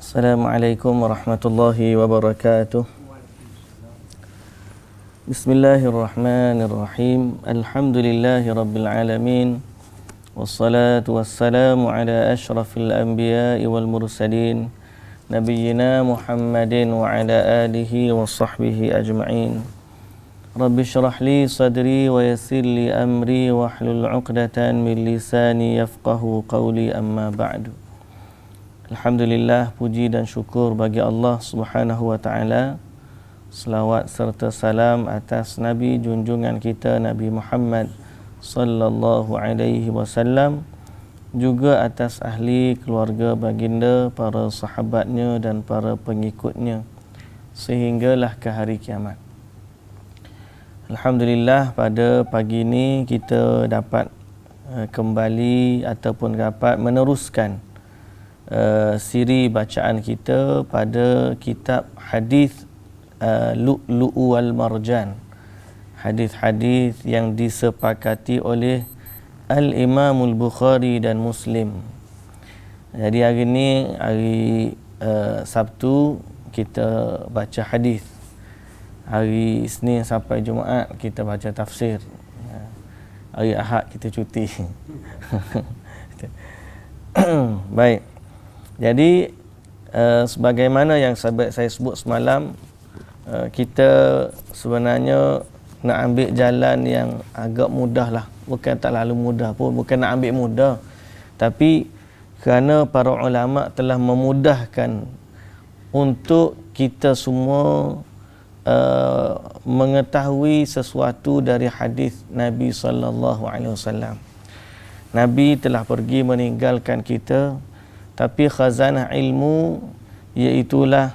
Assalamualaikum warahmatullahi wabarakatuh. Bismillahirrahmanirrahim. Alhamdulillahi rabbil alamin. Wassalatu wassalamu ala ashrafil anbiya'i wal mursalin nabiyyina Muhammadin wa ala alihi wa sahbihi ajma'in. Rabbi shrah li sadri wa yassir li amri wa hlul 'uqdatan min lisani yafqahu qawli, amma ba'du. Alhamdulillah, puji dan syukur bagi Allah Subhanahu wa taala. Selawat serta salam atas Nabi junjungan kita Nabi Muhammad sallallahu alaihi wasallam, juga atas ahli keluarga baginda, para sahabatnya dan para pengikutnya sehinggalah ke hari kiamat. Alhamdulillah, pada pagi ini kita dapat kembali ataupun dapat meneruskan siri bacaan kita pada kitab hadis Lu'lu'u wal Marjan, hadis-hadis yang disepakati oleh Al-Imamul Bukhari dan Muslim. Jadi hari ini hari Sabtu kita baca hadis. Hari Isnin sampai Jumaat kita baca tafsir. Hari Ahad kita cuti. Baik. Jadi sebagaimana yang saya sebut semalam, kita sebenarnya nak ambil jalan yang agak mudah lah. Bukan tak lalu mudah pun, bukan nak ambil mudah, tapi kerana para ulama telah memudahkan untuk kita semua mengetahui sesuatu dari hadis Nabi sallallahu alaihi wasallam. Nabi telah pergi meninggalkan kita, tapi khazanah ilmu, iaitulah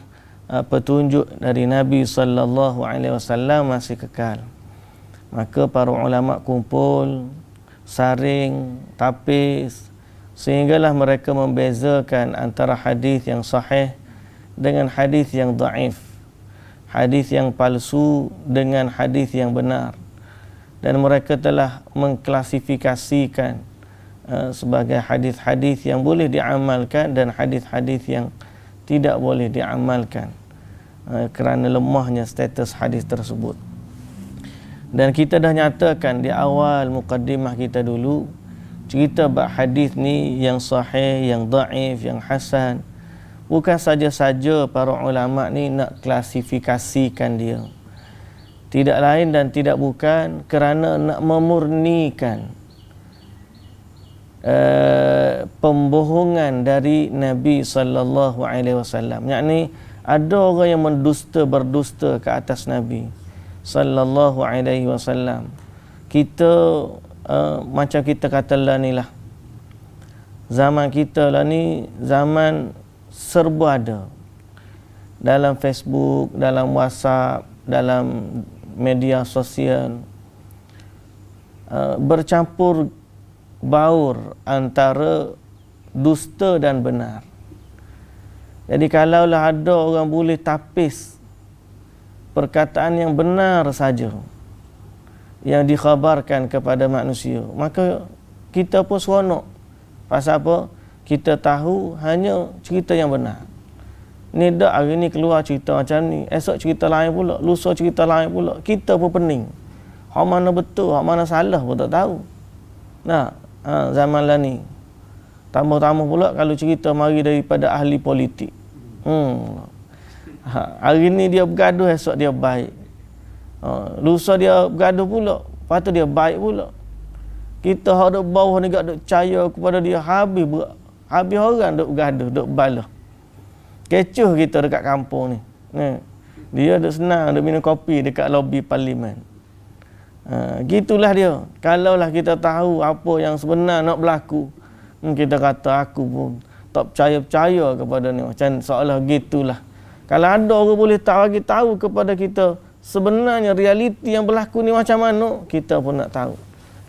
petunjuk dari Nabi sallallahu alaihi wasallam masih kekal. Maka para ulama kumpul, saring, tapis, sehinggalah mereka membezakan antara hadis yang sahih dengan hadis yang dhaif, hadis yang palsu dengan hadis yang benar. Dan mereka telah mengklasifikasikan sebagai hadis-hadis yang boleh diamalkan dan hadis-hadis yang tidak boleh diamalkan kerana lemahnya status hadis tersebut. Dan kita dah nyatakan di awal mukaddimah kita dulu, cerita bab hadis ni yang sahih, yang dhaif, yang hasan, bukan saja-saja para ulama ni nak klasifikasikan dia, tidak lain dan tidak bukan kerana nak memurnikan pembohongan dari Nabi sallallahu alaihi wasallam. Yakni ada orang yang berdusta ke atas Nabi sallallahu alaihi wasallam. Kita macam kita kata lah ni lah, zaman kita lah ni zaman serba ada. Dalam Facebook, dalam WhatsApp, dalam media sosial, bercampur baur antara dusta dan benar. Jadi kalaulah ada orang boleh tapis perkataan yang benar saja yang dikhabarkan kepada manusia, maka kita pun seronok. Pasal apa? Kita tahu hanya cerita yang benar. Ni dak hari ni keluar cerita macam ni, esok cerita lain pula, lusa cerita lain pula. Kita pun pening. Hak mana betul, hak mana salah pun tak tahu. Nah, zaman lah ni. Tambah-tambah pula kalau cerita mari daripada ahli politik. Hari ni dia bergaduh, esok dia baik. Lusa dia bergaduh pula, lepas tu dia baik pula. Kita hak duk bawah ni gak duk percaya kepada dia, habis orang duk bergaduh, duk balah. Kecoh kita dekat kampung ni. Dia duk senang duk minum kopi dekat lobi parlimen. Gitulah dia. Kalaulah kita tahu apa yang sebenar nak berlaku, kita kata aku pun tak percaya kepada ni, macam seolah gitulah. Kalau ada orang boleh bagi tahu kepada kita sebenarnya realiti yang berlaku ni macam mana, kita pun nak tahu.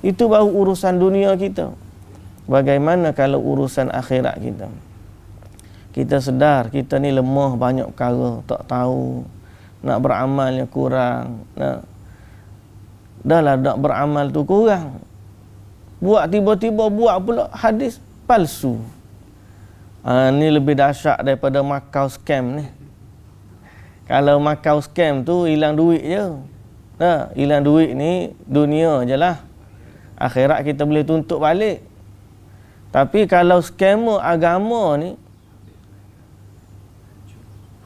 Itu baru urusan dunia kita. Bagaimana kalau urusan akhirat kita? Kita sedar kita ni lemah banyak perkara, tak tahu, nak beramalnya kurang. Dahlah nak beramal tu kurang, buat tiba-tiba buat pula hadis palsu. Ni lebih dahsyat daripada Macau scam ni. Kalau Macau scam tu hilang duit je. Hilang duit ni dunia je lah. Akhirat kita boleh tuntut balik. Tapi kalau scammer agama ni,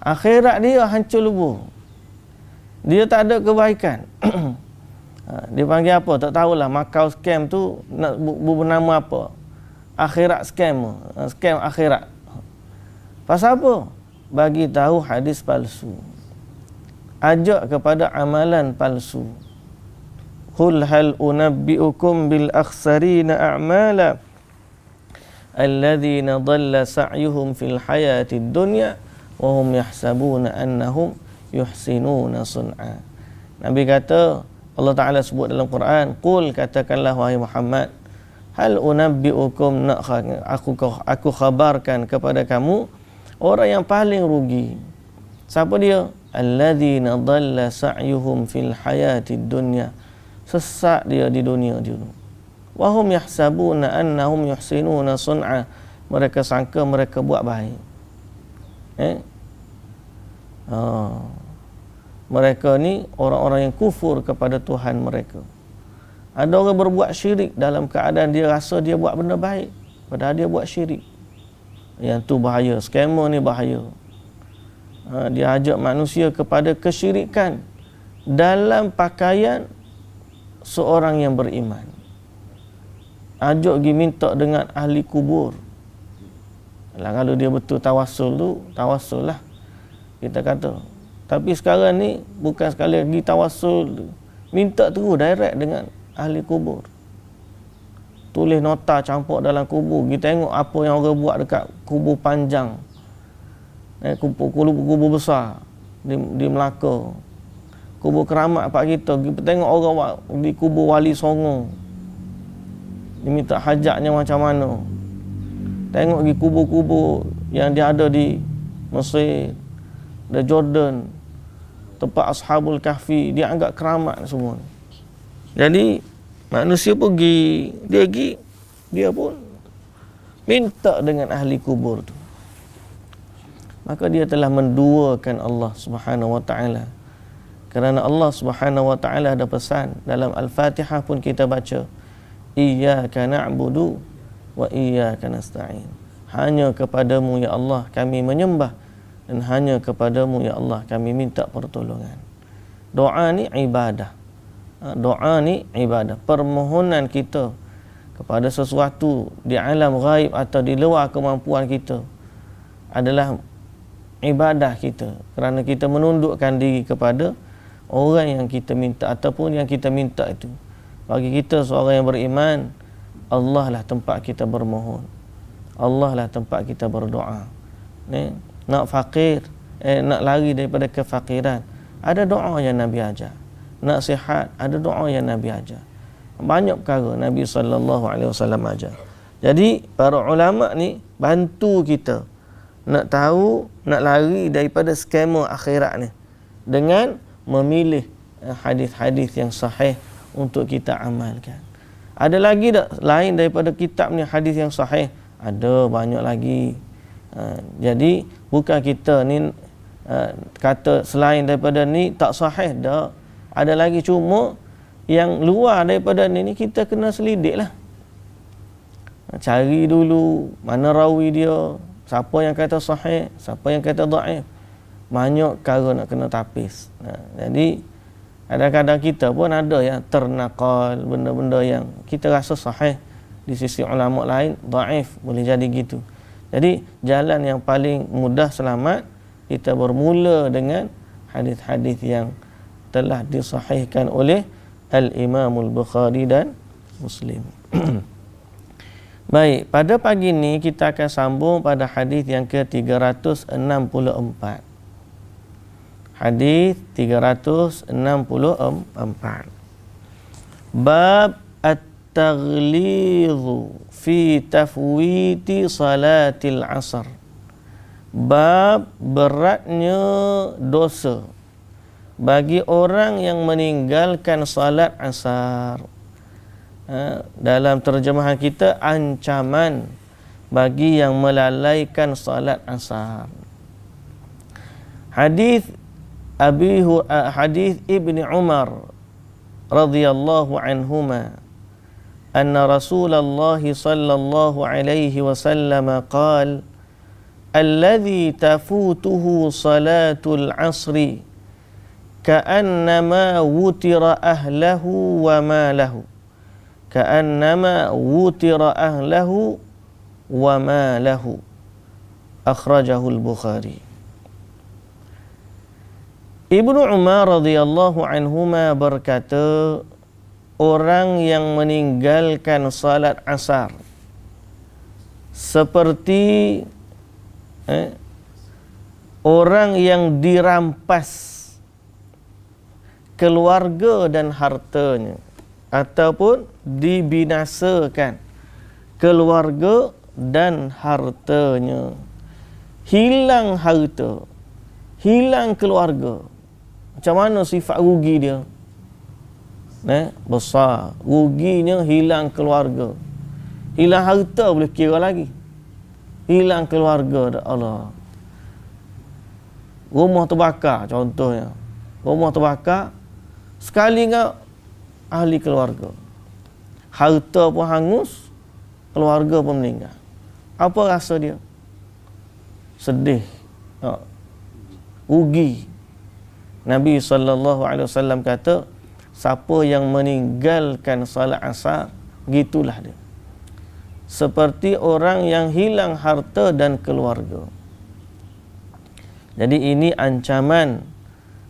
akhirat dia hancur lebur. Dia tak ada kebaikan. Dia panggil apa? Tak tahulah. Macau scam tu nak bernama apa? Akhirat scam. Scam akhirat. Pasal apa? Bagi tahu hadis palsu. Ajak kepada amalan palsu. Qul hal unabbiukum bil akhsarina a'mala alladhina dhalla sa'yuhum fil hayatid dunya wa hum yahsabuna annahum yuhsinuna sun'a. Nabi kata, Allah Ta'ala sebut dalam Quran, qul, katakanlah wahai Muhammad, hal unabbiukum, nak aku khabarkan kepada kamu orang yang paling rugi. Siapa dia? Alladzina dhalla sa'yuhum fil hayatid dunya. Sesat dia di dunia dulu. Wa hum yahsabuna annahum yuhsinuna sun'a. Mereka sangka mereka buat baik. Mereka ni orang-orang yang kufur kepada Tuhan mereka. Ada orang berbuat syirik dalam keadaan dia rasa dia buat benda baik, padahal dia buat syirik. Yang tu bahaya. Scammer ni bahaya. Dia ajak manusia kepada kesyirikan dalam pakaian seorang yang beriman. Ajak pergi minta dengan ahli kubur. Kalau dia betul tawassul tu, tawassul lah kita kata. Tapi sekarang ni bukan sekali lagi tawassul, minta terus direct dengan ahli kubur. Tulis nota campur dalam kubur. Kita tengok apa yang orang buat dekat kubur panjang. Kubur besar di Melaka. Kubur keramat pak kita. Kita tengok orang buat di kubur Wali Songo. Dia minta hajatnya macam mana. Tengok di kubur-kubur yang dia ada di Mesir, di Jordan, tempat Ashabul Kahfi, dia anggap keramat semua. Jadi manusia pergi, dia pun minta dengan ahli kubur tu. Maka dia telah menduakan Allah Subhanahu wa taala. Kerana Allah Subhanahu wa taala ada pesan dalam Al-Fatihah pun kita baca, iyyaka na'budu wa iyyaka nasta'in. Hanya kepadamu ya Allah kami menyembah, dan hanya kepadamu ya Allah kami minta pertolongan. Doa ni ibadah. Doa ni ibadah. Permohonan kita kepada sesuatu di alam ghaib atau di luar kemampuan kita adalah ibadah kita, kerana kita menundukkan diri kepada orang yang kita minta ataupun yang kita minta itu. Bagi kita seorang yang beriman, Allah lah tempat kita bermohon, Allah lah tempat kita berdoa. Nak fakir, nak lari daripada kefakiran, ada doa yang Nabi ajar. Nak sihat, ada doa yang Nabi ajar. Banyak perkara Nabi SAW ajar. Jadi para ulama ni bantu kita nak tahu, nak lari daripada skema akhirat ni dengan memilih hadis-hadis yang sahih untuk kita amalkan. Ada lagi tak lain daripada kitab ni hadis yang sahih? Ada banyak lagi. Jadi bukan kita ni kata selain daripada ni tak sahih, dah. Ada lagi, cuma yang luar daripada ni kita kena selidik lah. Cari dulu mana rawi dia, siapa yang kata sahih, siapa yang kata dhaif. Banyak perkara nak kena tapis. Jadi kadang-kadang kita pun ada yang ternakal benda-benda yang kita rasa sahih, di sisi ulama lain dhaif, boleh jadi gitu. Jadi jalan yang paling mudah selamat, kita bermula dengan hadis-hadis yang telah disahihkan oleh Al-Imamul Bukhari dan Muslim. Baik, pada pagi ini kita akan sambung pada hadis yang ke-364. Hadis 364. Bab at-taghlidhu fi tafwiti salatil asar. Bab beratnya dosa bagi orang yang meninggalkan salat asar. Dalam terjemahan kita, ancaman bagi yang melalaikan salat asar. Hadis hadis Ibni Umar radhiyallahu anhuma anna Rasulullah sallallahu alaihi wasallam qala alladhi tafutuhu salatul asri ka'annama wutira ahlahu wa malahu ka'annama wutira ahlahu wa malahu akhrajahu al-Bukhari. Ibnu Umar radhiyallahu anhuma berkata, orang yang meninggalkan salat asar seperti orang yang dirampas keluarga dan hartanya, ataupun dibinasakan keluarga dan hartanya. Hilang harta, hilang keluarga. Macam mana sifat rugi dia? Besar. Ruginya hilang keluarga. Hilang harta boleh kira lagi. Hilang keluarga, Allah. Rumah terbakar contohnya. Rumah terbakar, sekali enggak ahli keluarga. Harta pun hangus, keluarga pun meninggal. Apa rasa dia? Sedih. Rugi. Nabi SAW kata, siapa yang meninggalkan salat asar, gitulah dia. Seperti orang yang hilang harta dan keluarga. Jadi ini ancaman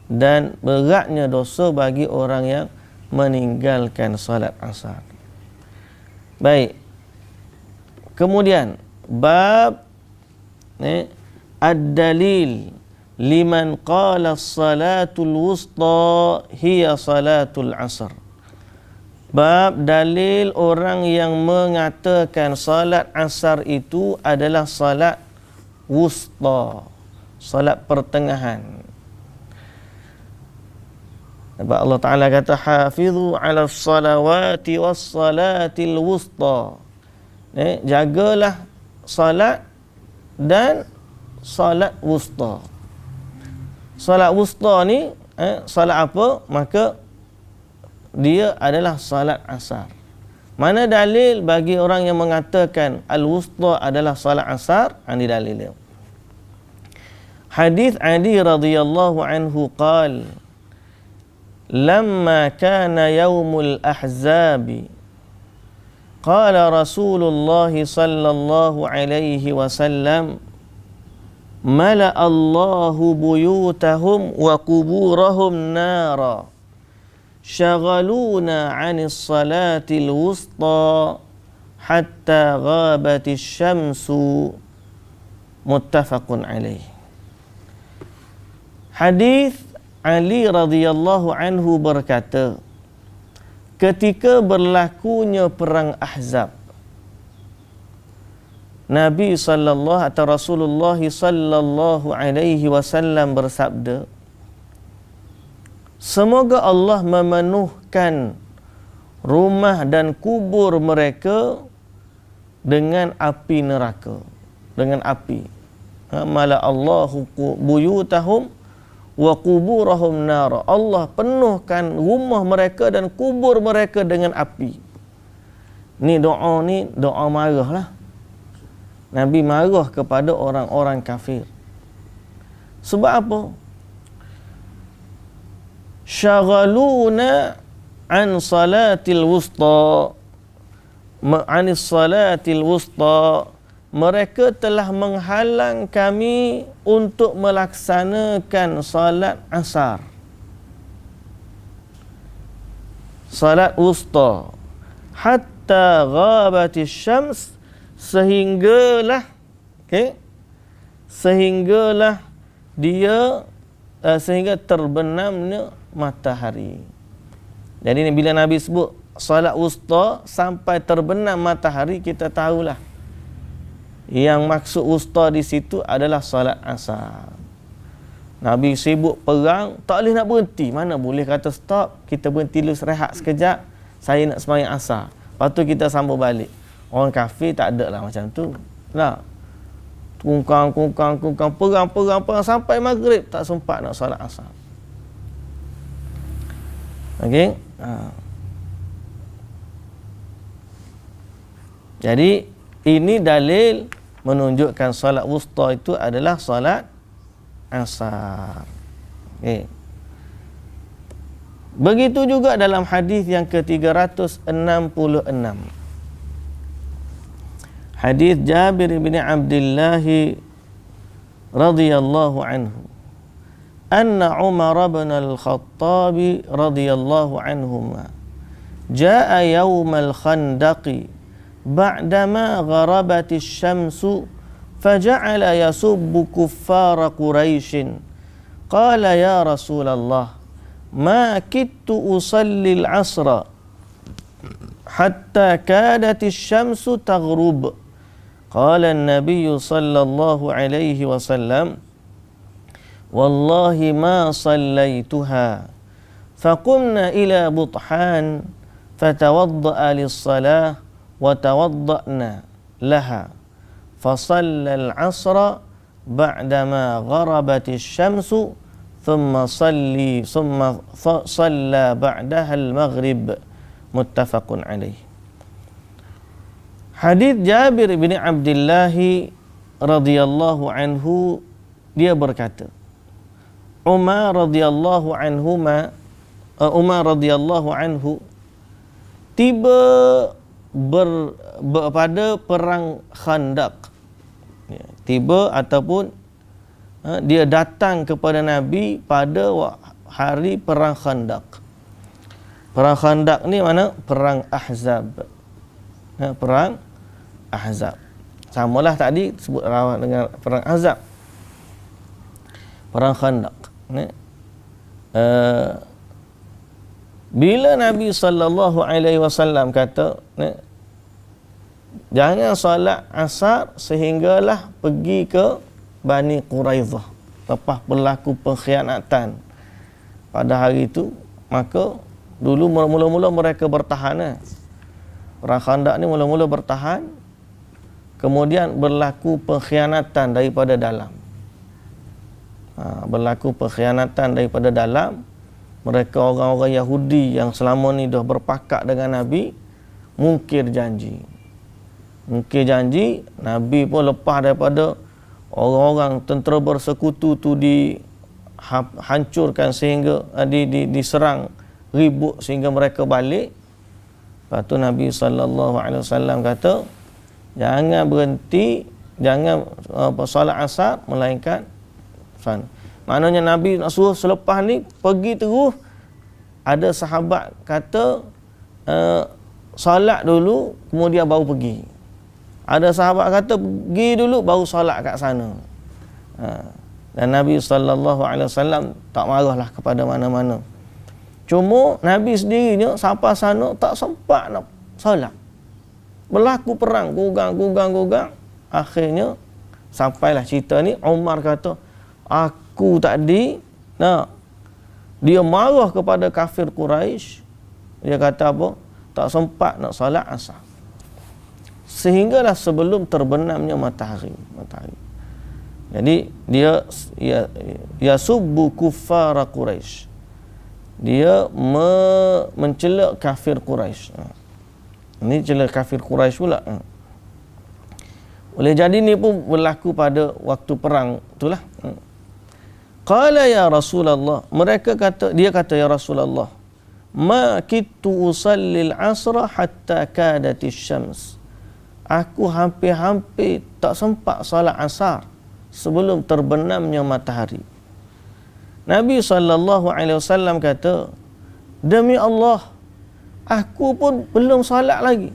dan beratnya dosa bagi orang yang meninggalkan salat asar. Baik. Kemudian bab ad-dalil liman qala salatul wusta hiya salatul asr. Bab dalil orang yang mengatakan salat asar itu adalah salat wusta, salat pertengahan. Sebab Allah Ta'ala kata hafizu ala salawati was salatil wusta. Jagalah salat dan salat wusta. Salat wusta ni salat apa? Maka dia adalah salat asar. Mana dalil bagi orang yang mengatakan al-wusta adalah salat asar? Ini dalil dia. Hadis Ali radhiyallahu anhu qala lamma kana yaumul ahzabi qala Rasulullah sallallahu alaihi wasallam mala Allahu buyutahum wa kuburahum nara syaghaluna 'anis salatil wusta hatta ghabatis syamsu muttafaqun alaih. Hadis Ali radhiyallahu anhu berkata, ketika berlakunya perang Ahzab, Nabi sallallahu atau Rasulullah sallallahu alaihi wasallam bersabda, semoga Allah memenuhkan rumah dan kubur mereka dengan api neraka, dengan api. Mala Allahu buyutahum wa kuburahum nara. Allah penuhkan rumah mereka dan kubur mereka dengan api. Ni doa marah lah. Nabi marah kepada orang-orang kafir. Sebab apa? Syaghaluna an salatil wusta, anis salatil wusta. Mereka telah menghalang kami untuk melaksanakan salat asar, salat wusta, hatta ghabatis syams, sehinggalah sehingga terbenamnya matahari. Jadi bila Nabi sebut salat wusta sampai terbenam matahari, kita tahulah yang maksud wusta di situ adalah salat asar. Nabi sibuk perang, tak boleh nak berhenti. Mana boleh kata stop, kita berhenti dulu rehat sekejap, saya nak sembahyang asar, lepas tu kita sambung balik. Orang kafir tak ada lah macam tu. Nah, kungkang, perang sampai maghrib tak sempat nak solat asar. Okey. Jadi ini dalil menunjukkan solat wusta itu adalah solat asar. Okey. Begitu juga dalam hadis yang ke-366. Hadis Jabir bin Abdullah radhiyallahu anhu. Anna Umar bin al-Khattab radhiyallahu anhuma jaa yawm al-Khandaq ba'dama gharabat asy-syamsu faja'ala yasubbu kuffara Quraisy. Qala ya Rasulullah ma kittu usalli al-'asra hatta kadat asy-syamsu taghrub. Qala an-nabiy sallallahu alaihi wasallam wallahi ma sallaituha. Faqumna ila Buthan fatawadda'a lis-salah wa tawadda'na laha. Fasalla al-'asra ba'dama gharabat asy-syamsu thumma salla ba'daha al-maghrib. Muttafaqun alaih. Hadis Jabir bin Abdullah radhiyallahu anhu, dia berkata, Umar radhiyallahu anhu tiba pada perang Khandaq. Tiba ataupun dia datang kepada Nabi pada hari perang Khandaq. Perang Khandaq ni mana? Perang Ahzab. Perang Ahzab. Samalah tadi sebut rawat dengan perang Ahzab. Perang Khandaq. Bila Nabi sallallahu alaihi wasallam kata, jangan solat asar sehinggalah pergi ke Bani Quraidah. Lepas berlaku pengkhianatan pada hari itu, maka dulu mula-mula mereka bertahan. Perang Khandaq ni mula-mula bertahan, kemudian berlaku pengkhianatan daripada dalam. Berlaku pengkhianatan daripada dalam. Mereka orang-orang Yahudi yang selama ni dah berpakat dengan Nabi, mungkir janji. Nabi pun lepas daripada orang-orang tentera bersekutu tu dihancurkan sehingga diserang ribut sehingga mereka balik. Lepas tu Nabi SAW kata, jangan berhenti, jangan solat asar melainkan sana. Maknanya Nabi nak suruh selepas ni pergi terus. Ada sahabat kata solat dulu kemudian baru pergi. Ada sahabat kata pergi dulu baru solat kat sana. Dan Nabi SAW tak marahlah kepada mana-mana. Cuma Nabi sendirinya sampai sana tak sempat nak solat. Berlaku perang, gugang. Akhirnya sampailah cerita ni, Umar kata, aku tadi dia marah kepada kafir Quraisy. Dia kata apa? Tak sempat nak solat asar. Sehinggalah sebelum terbenamnya matahari. Jadi dia subbu kuffara Quraisy. Dia mencela kafir Quraisy. Ini cela kafir Quraisy pula. Boleh jadi ni pun berlaku pada waktu perang itulah. Qala ya Rasulullah, dia kata ya Rasulullah, ma kittu usalli al-asra hatta kadatis syams. Aku hampir-hampir tak sempat solat asar sebelum terbenamnya matahari. Nabi SAW kata, demi Allah, aku pun belum solat lagi.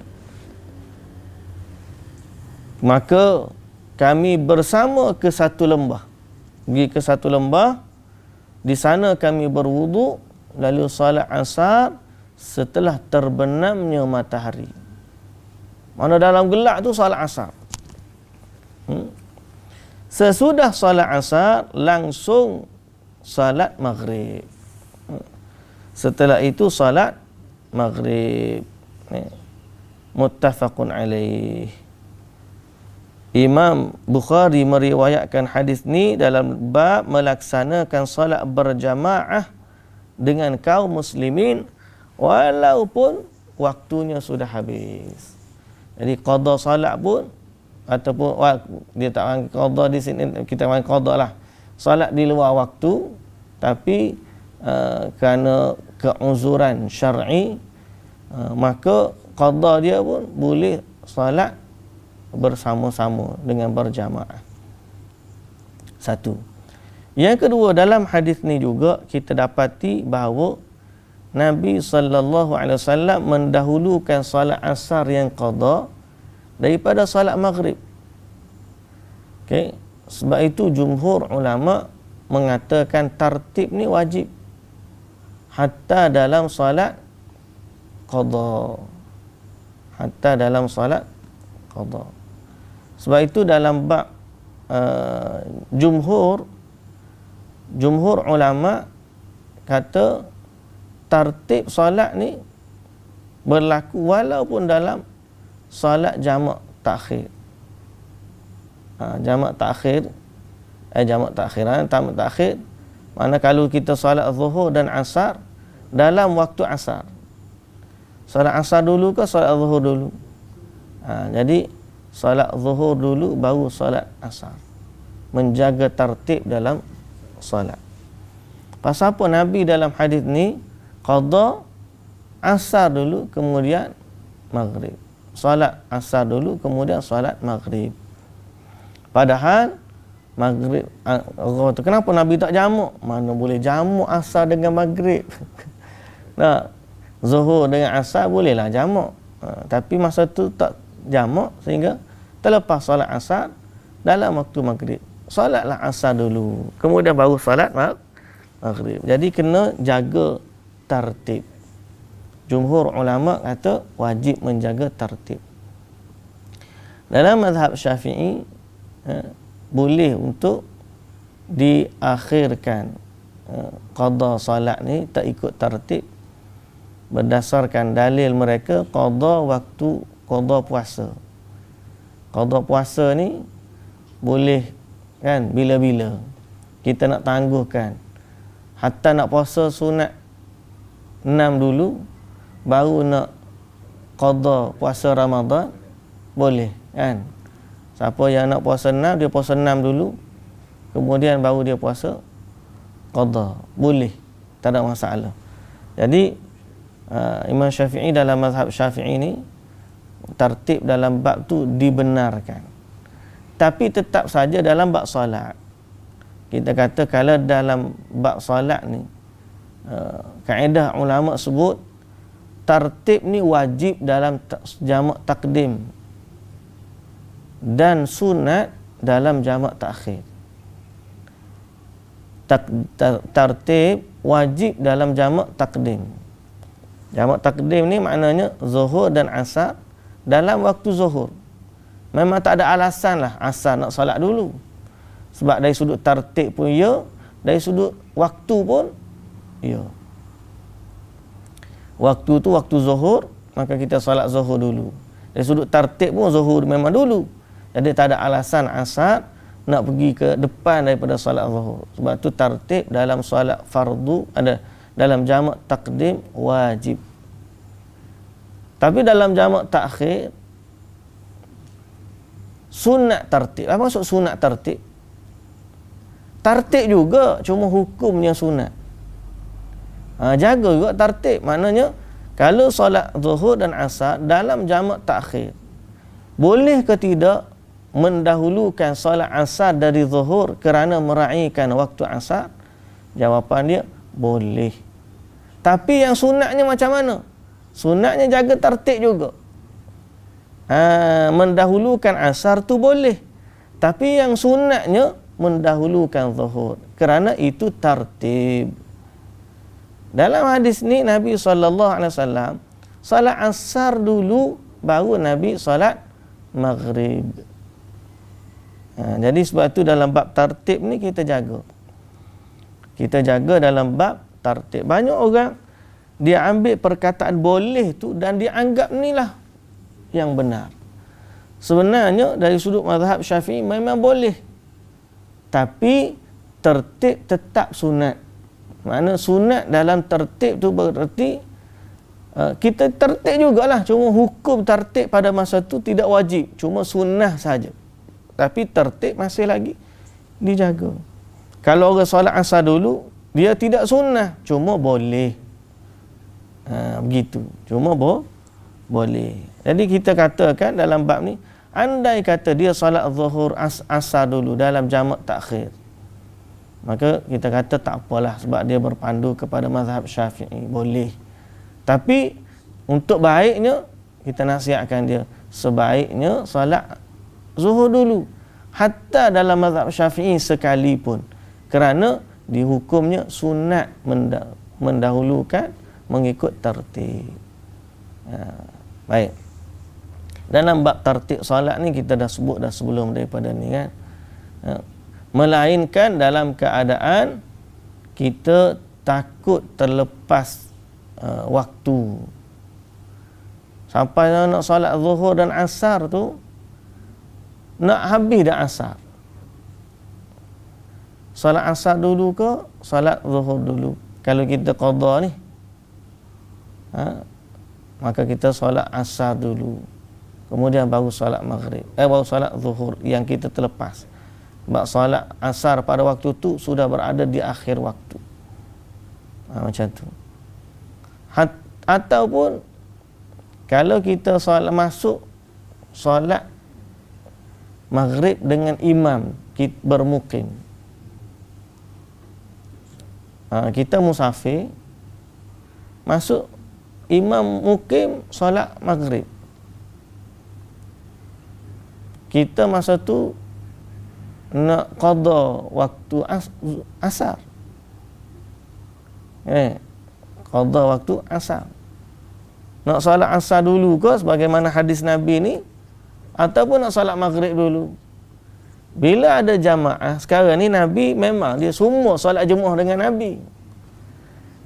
Maka kami bersama ke satu lembah. Pergi ke satu lembah, di sana kami berwudu, lalu solat asar setelah terbenamnya matahari. Mana dalam gelap tu solat asar. Sesudah solat asar langsung solat maghrib. Setelah itu solat maghrib. Muttafaqun alaih. Imam Bukhari meriwayatkan hadis ni dalam bab melaksanakan solat berjamaah dengan kaum muslimin walaupun waktunya sudah habis. Jadi qada solat pun ataupun dia tak panggil qada di sini, kita panggil qada lah. Solat di luar waktu tapi kerana keuzuran syar'i maka qada dia pun boleh solat bersama-sama dengan berjamaah. Satu. Yang kedua, dalam hadis ni juga kita dapati bahawa Nabi SAW mendahulukan solat asar yang qada daripada solat maghrib. Okay. Sebab itu jumhur ulama mengatakan tartib ni wajib hatta dalam solat qada. Hatta dalam solat qada. Sebab itu dalam bab jumhur ulama kata tartib solat ni berlaku walaupun dalam solat jamak takhir. Jamak takhir mana kalau kita solat zuhur dan asar dalam waktu asar. Solat asar dulu ke solat zuhur dulu? Jadi solat zuhur dulu baru solat asar. Menjaga tertib dalam solat. Pasal apa Nabi dalam hadis ni qada asar dulu kemudian maghrib. Solat asar dulu kemudian solat maghrib. Padahal maghrib, orang tu kenapa Nabi tak jamak? Mana boleh jamak asar dengan maghrib? Nah, zuhur dengan asar bolehlah jamak. Tapi masa tu tak jamak sehingga terlepas solat asar dalam waktu maghrib. Solatlah asar dulu, kemudian baru solat maghrib. Jadi kena jaga tertib. Jumhur ulama kata wajib menjaga tertib. Dalam mazhab Syafi'i boleh untuk diakhirkan qada solat ni tak ikut tertib berdasarkan dalil mereka qada waktu qada puasa. Qada puasa ni boleh kan bila-bila kita nak tangguhkan. Hatta nak puasa sunat 6 dulu baru nak qada puasa Ramadan boleh kan. Siapa yang nak puasa 6 dia puasa 6 dulu kemudian baru dia puasa qada. Boleh, tak ada masalah. Jadi Imam Syafi'i dalam mazhab Syafi'i ni tertib dalam bab tu dibenarkan. Tapi tetap saja dalam bab solat. Kita kata kalau dalam bab solat ni kaedah ulama sebut tertib ni wajib dalam jamak takdim dan sunat dalam jamak takhir. Tertib wajib dalam jamak takdim. Jamak takdim ni maknanya zuhur dan asar dalam waktu zuhur. Memang tak ada alasan lah asar nak solat dulu. Sebab dari sudut tertib pun ya, dari sudut waktu pun ya. Waktu tu waktu zuhur, maka kita solat zuhur dulu. Dari sudut tertib pun zuhur memang dulu. Jadi tak ada alasan asar nak pergi ke depan daripada solat zuhur. Sebab tu tertib dalam solat fardu ada dalam jamak takdim wajib. Tapi dalam jamak takhir sunat tertib. Apa maksud sunat tertib? Tertib juga, cuma hukumnya sunat. Jaga juga tertib. Maknanya kalau solat zuhur dan asar dalam jamak takhir, boleh ke tidak mendahulukan solat asar dari zuhur kerana meraihkan waktu asar? Jawapan dia boleh. Tapi yang sunatnya macam mana? Sunatnya jaga tertib juga. Mendahulukan asar tu boleh. Tapi yang sunatnya mendahulukan zuhur kerana itu tertib. Dalam hadis ni Nabi SAW salat asar dulu baru Nabi salat maghrib. Jadi sebab tu dalam bab tertib ni kita jaga. Kita jaga dalam bab tertib. Banyak orang dia ambil perkataan boleh tu dan dia anggap inilah yang benar. sebenarnya dari sudut mazhab Syafi'i memang boleh, tapi tertib tetap sunat. Makna sunat dalam tertib tu berarti kita tertib jugalah, cuma hukum tertib pada masa tu tidak wajib, cuma sunnah saja, tapi tertib masih lagi dijaga. Kalau orang solat asar dulu, dia tidak sunnah, cuma boleh. Begitu, cuma boleh. Jadi kita katakan dalam bab ni, andai kata dia solat zuhur asar dulu dalam jamak takhir, maka kita kata tak apalah, sebab dia berpandu kepada mazhab Syafi'i, boleh. Tapi untuk baiknya kita nasihatkan dia, sebaiknya solat zuhur dulu, hatta dalam mazhab Syafi'i sekalipun, kerana dihukumnya sunat mendahulukan mengikut tertib. Baik. Dalam bab tertib solat ni kita dah sebut dah sebelum daripada ni kan. Melainkan dalam keadaan kita takut terlepas waktu. Sampai nak solat zuhur dan asar tu, nak habis dah asar. Solat asar dulu ke solat zuhur dulu? Kalau kita qada ni, maka kita solat asar dulu, kemudian baru solat maghrib, baru solat zuhur yang kita terlepas. Sebab solat asar pada waktu tu sudah berada di akhir waktu. Macam tu. Ataupun kalau kita masuk solat maghrib dengan imam, kita bermukim, kita musafir, masuk imam mukim solat maghrib, kita masa tu nak qada waktu asar, qada waktu asar, nak solat asar dulu ke sebagaimana hadis Nabi ni, ataupun nak solat maghrib dulu? Bila ada jamaah sekarang ni, Nabi memang dia semua solat jemaah dengan Nabi.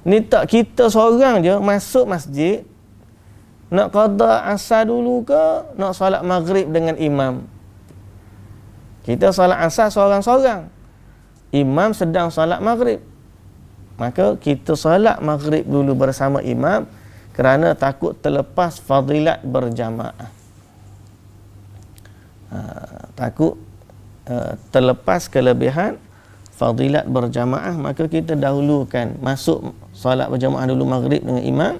Ni tak kita seorang je masuk masjid, nak qada asar dulu ke nak solat maghrib dengan imam? Kita solat asar seorang-seorang, imam sedang solat maghrib, maka kita solat maghrib dulu bersama imam, kerana takut terlepas fadilat berjamaah. Takut terlepas kelebihan fadilat berjamaah, maka kita dahulukan masuk solat berjamaah dulu maghrib dengan imam,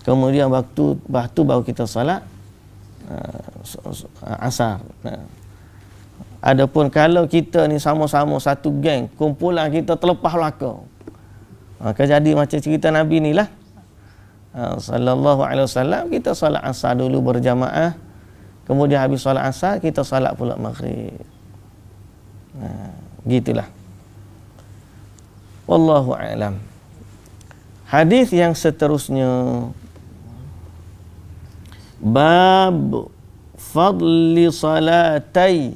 kemudian waktu baru kita solat asar. Adapun kalau kita ni sama-sama satu geng, kumpulan kita terlepas belakang, maka jadi macam cerita Nabi ni lah, sallallahu alaihi wasallam, kita solat asar dulu berjamaah, kemudian habis solat asar kita solat pula maghrib. Gitulah. Wallahu a'lam. Hadis yang seterusnya, bab fadli salatai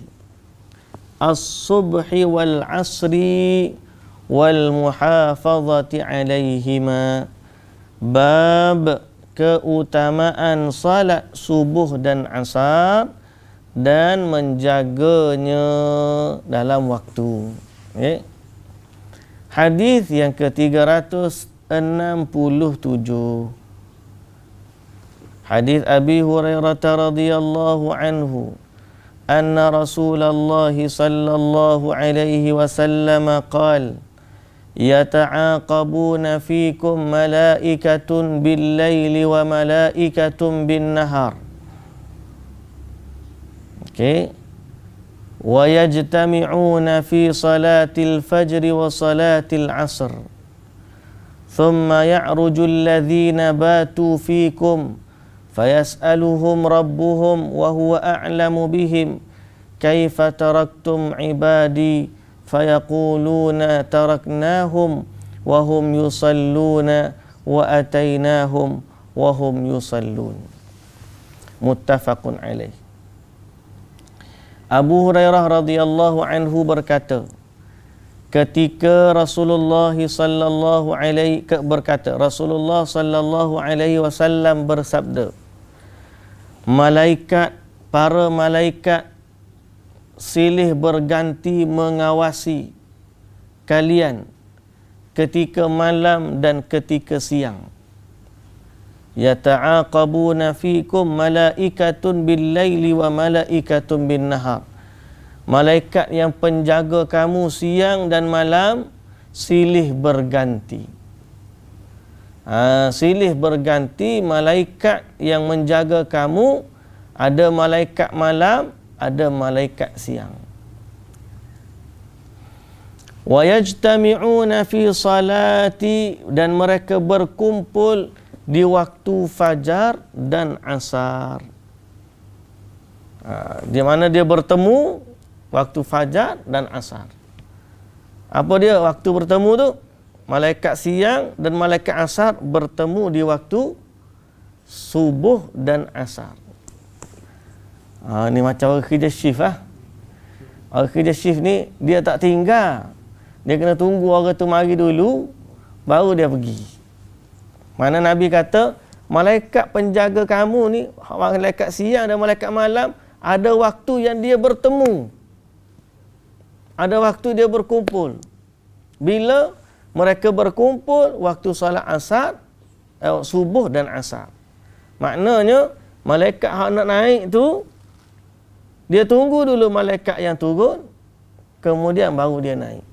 as-subhi wal asri wal muhafazati alaihima. Bab keutamaan salat subuh dan asar dan menjaganya dalam waktu. Hadis yang ke-367, hadis Abi Hurairah radhiyallahu anhu, anna Rasulullah sallallahu alaihi wasallam qala, yata'aqabuna fikum malaikatun bil-laili wa malaikatun bin-nahar. Wa yajtami'una fi salatil fajri wa salatil asr. Thumma ya'ruju alladhina batu fikum fayas'aluhum rabbuhum wa huwa a'lamu bihim kaifa taraktum ibadi fayaquluna taraknahum wa hum yusalluna wa atainahum wa hum yusallun. Muttafaqun alaih. Abu Hurairah radhiyallahu anhu berkata, ketika Rasulullah sallallahu alaihi wasallam bersabda, malaikat para malaikat silih berganti mengawasi kalian ketika malam dan ketika siang. Yata'aqabuna fikum malaikatun bil-laili wa malaikatun bin-nahar. Malaikat yang penjaga kamu siang dan malam silih berganti. Silih berganti malaikat yang menjaga kamu, ada malaikat malam, ada malaikat siang. Wa yajtami'una fi salati, dan mereka berkumpul di waktu fajar dan asar. Di mana dia bertemu? Waktu fajar dan asar. Apa dia waktu bertemu tu? Malaikat siang dan malaikat asar bertemu di waktu subuh dan asar. Ni macam orang kerja shift lah. Orang kerja shift ni dia tak tinggal. Dia kena tunggu orang tu mari dulu, baru dia pergi. Mana Nabi kata, malaikat penjaga kamu ni, malaikat siang dan malaikat malam, ada waktu yang dia bertemu. Ada waktu dia berkumpul. Bila mereka berkumpul, waktu salat asar, subuh dan asar. Maknanya, malaikat yang nak naik tu, dia tunggu dulu malaikat yang turun, kemudian baru dia naik.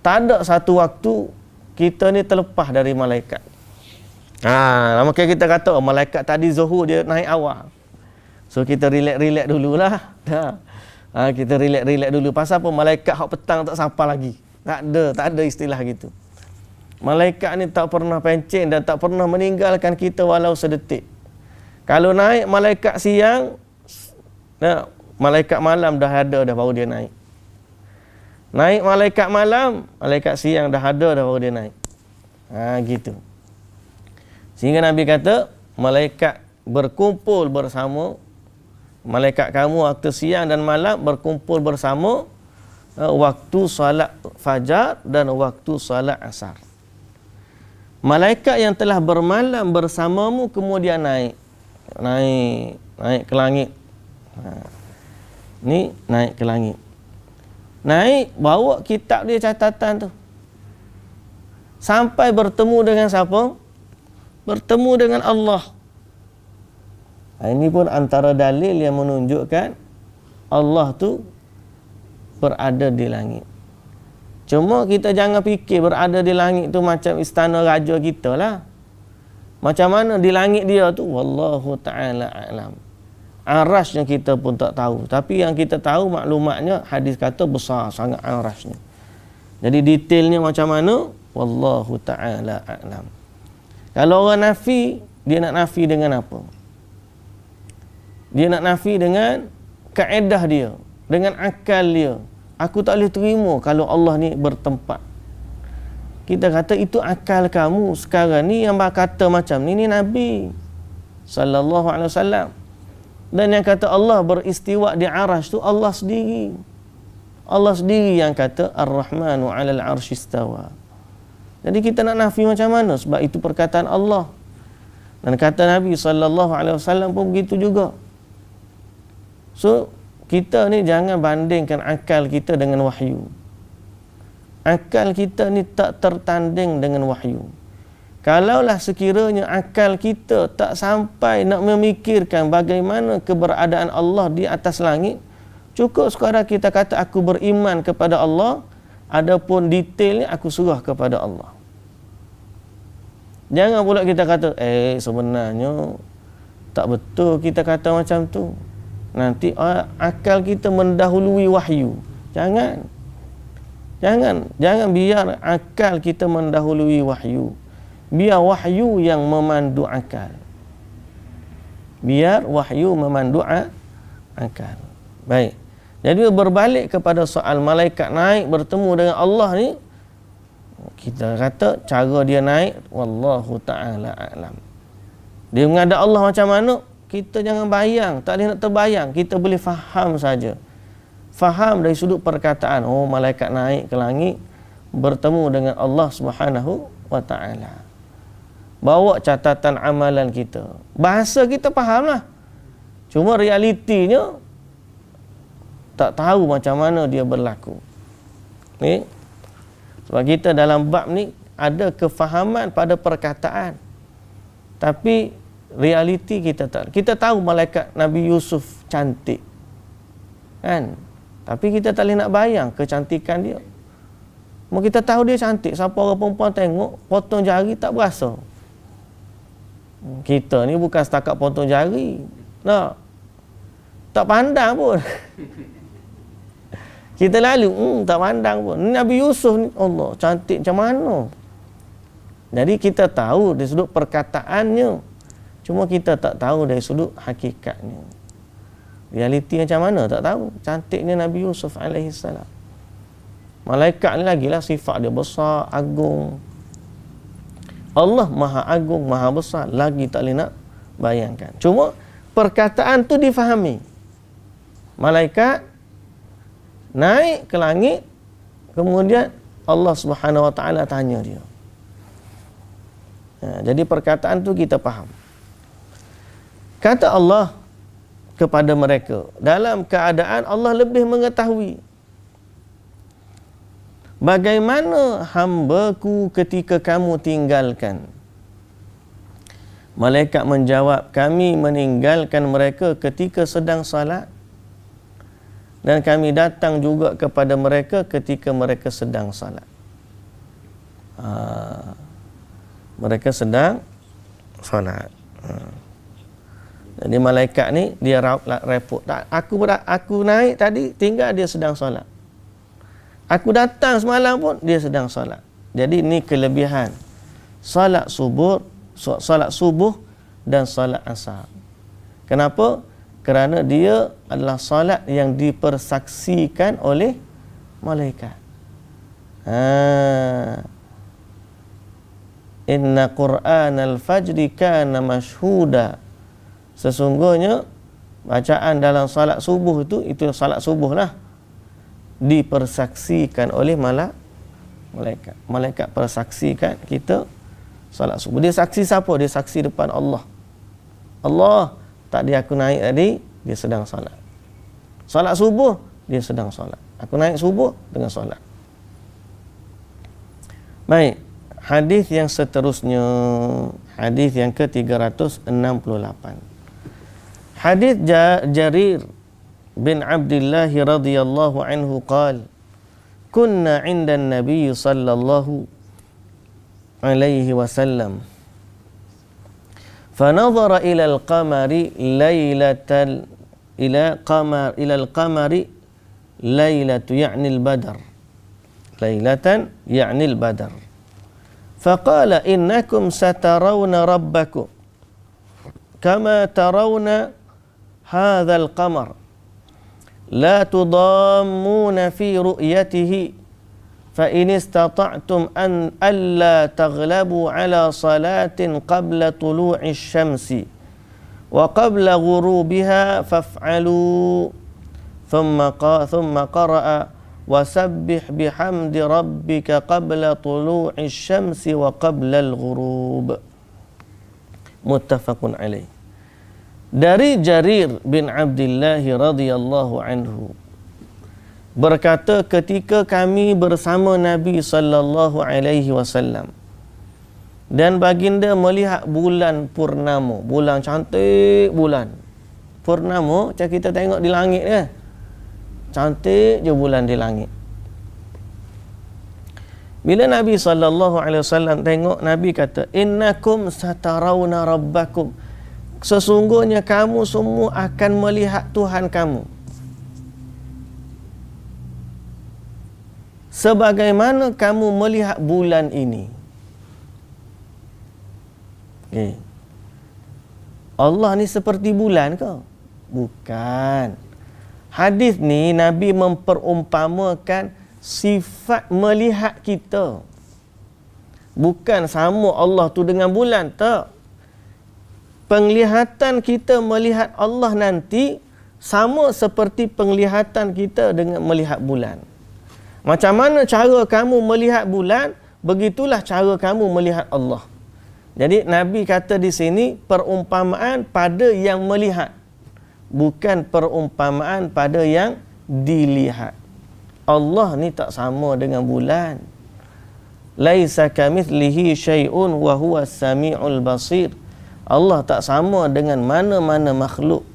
Tak ada satu waktu kita ni terlepas dari malaikat. Maka kita kata, malaikat tadi zuhur dia naik awal. So, kita relax-relax dululah. Kita relax-relax dulu. Pasal apa? Malaikat hak petang tak sampai lagi. Tak ada istilah gitu. Malaikat ni tak pernah pencen dan tak pernah meninggalkan kita walau sedetik. Kalau naik malaikat siang, malaikat malam dah ada dah baru dia naik. Naik malaikat malam, malaikat siang dah ada dah baru dia naik. Gitu. Sehingga Nabi kata, malaikat berkumpul bersama, malaikat kamu waktu siang dan malam berkumpul bersama waktu salat fajar dan waktu salat asar. Malaikat yang telah bermalam bersamamu kemudian naik ke langit. Ni naik ke langit. Naik bawa kitab dia, catatan tu. Sampai bertemu dengan siapa? Bertemu dengan Allah. Ini pun antara dalil yang menunjukkan Allah tu berada di langit. Cuma kita jangan fikir berada di langit tu macam istana raja kita lah. Macam mana di langit dia tu? Wallahu ta'ala a'lam. Arasnya kita pun tak tahu. Tapi yang kita tahu maklumatnya, hadis kata besar sangat arasnya. Jadi detailnya macam mana? Wallahu ta'ala a'lam. Kalau orang nafi, dia nak nafi dengan apa? Dia nak nafi dengan kaedah dia, dengan akal dia. Aku tak boleh terima kalau Allah ni bertempat. Kita kata itu akal kamu sekarang ni yang kata macam ni Nabi sallallahu alaihi wasallam. Dan yang kata Allah beristiwa di arasy tu Allah sendiri. Allah sendiri yang kata Ar-Rahmanu 'alal 'arsy istawa. Jadi kita nak nafi macam mana? Sebab itu perkataan Allah. Dan kata Nabi sallallahu alaihi wasallam pun begitu juga. So, kita ni jangan bandingkan akal kita dengan wahyu. Akal kita ni tak tertanding dengan wahyu. Kalaulah sekiranya akal kita tak sampai nak memikirkan bagaimana keberadaan Allah di atas langit, cukup sekadar kita kata aku beriman kepada Allah, adapun detailnya aku serah kepada Allah. Jangan pula kita kata, sebenarnya tak betul kita kata macam tu. Nanti akal kita mendahului wahyu. Jangan biar akal kita mendahului wahyu. Biar wahyu yang memandu akal. Biar wahyu memandu akal. Baik. Jadi berbalik kepada soal malaikat naik bertemu dengan Allah ni, kita kata cara dia naik wallahu ta'ala a'lam. Dia menghadap Allah macam mana? Kita jangan bayang, tak boleh nak terbayang. Kita boleh faham saja. Faham dari sudut perkataan, malaikat naik ke langit bertemu dengan Allah Subhanahu wa ta'ala. Bawa catatan amalan kita. Bahasa kita fahamlah. Cuma realitinya tak tahu macam mana dia berlaku. Ni sebab kita dalam bab ni ada kefahaman pada perkataan, tapi realiti kita tak. Kita tahu malaikat Nabi Yusuf cantik, kan? Tapi kita tak boleh nak bayang kecantikan dia. Mau kita tahu dia cantik, siapa orang perempuan tengok potong jari tak berasa. Kita ni bukan setakat potong jari, nak tak pandang pun. Kita lalu tak pandang pun. Nabi Yusuf ni, Allah, cantik macam mana. Jadi kita tahu dari sudut perkataannya, cuma kita tak tahu dari sudut hakikatnya. Realiti macam mana tak tahu. Cantiknya Nabi Yusuf alaihi salam. Malaikat ni lagilah sifat dia besar, agung. Allah maha agung, maha besar, lagi tak boleh nak bayangkan. Cuma perkataan tu difahami. Malaikat naik ke langit, kemudian Allah Subhanahu wa taala tanya dia. Jadi perkataan tu kita faham. Kata Allah kepada mereka, dalam keadaan Allah lebih mengetahui bagaimana hamba-Ku ketika kamu tinggalkan. Malaikat menjawab, kami meninggalkan mereka ketika sedang salat, dan kami datang juga kepada mereka ketika mereka sedang salat. Mereka sedang salat. Jadi malaikat ni dia repot. Aku naik tadi tinggal dia sedang salat. Aku datang semalam pun dia sedang salat. Jadi ni kelebihan salat subuh dan salat asar. Kenapa? Kerana dia adalah salat yang dipersaksikan oleh malaikat. Inna Qur'anal fajri kana mashhuda. Sesungguhnya bacaan dalam salat subuh itu salat subuh lah, dipersaksikan oleh malaikat. Malaikat persaksikan kita salat subuh. Dia saksi siapa? Dia saksi depan Allah. Allah, tadi aku naik tadi, dia sedang salat. Salat subuh, dia sedang salat. Aku naik subuh dengan salat. Baik, hadis yang seterusnya, hadis yang ke-368. Hadis Jarir bin Abdullah radhiyallahu anhu qala, kunna 'inda an-nabiy sallallahu alaihi wasallam فنظر إلى القمر ليلة يعني البدر ليلة يعني البدر فقال إنكم سترون ربكم كما ترون هذا القمر لا تضامون في رؤيته فإن استطعتم أن ألا تغلبوا على صلاة قبل طلوع الشمس وقبل غروبها فافعلوا ثم قرأ وسبح بحمد ربك قبل طلوع الشمس وقبل الغروب متفق عليه. Dari Jarir bin Abdullah radhiyallahu anhu berkata, ketika kami bersama Nabi sallallahu alaihi wasallam dan baginda melihat bulan purnama, bulan cantik, bulan purnama macam kita tengok di langit kan, cantik je bulan di langit. Bila Nabi sallallahu alaihi wasallam tengok, Nabi kata, innakum satarawna rabbakum, sesungguhnya kamu semua akan melihat Tuhan kamu sebagaimana kamu melihat bulan ini. Okay. Allah ni seperti bulan ke? Bukan. Hadis ni Nabi memperumpamakan sifat melihat kita. Bukan sama Allah tu dengan bulan, tak. Penglihatan kita melihat Allah nanti sama seperti penglihatan kita dengan melihat bulan. Macam mana cara kamu melihat bulan, begitulah cara kamu melihat Allah. Jadi Nabi kata di sini perumpamaan pada yang melihat. bukan perumpamaan pada yang dilihat. Allah ni tak sama dengan bulan. Laisa kamitslihi syai'un wa huwa as-sami'ul basir. Allah tak sama dengan mana-mana makhluk.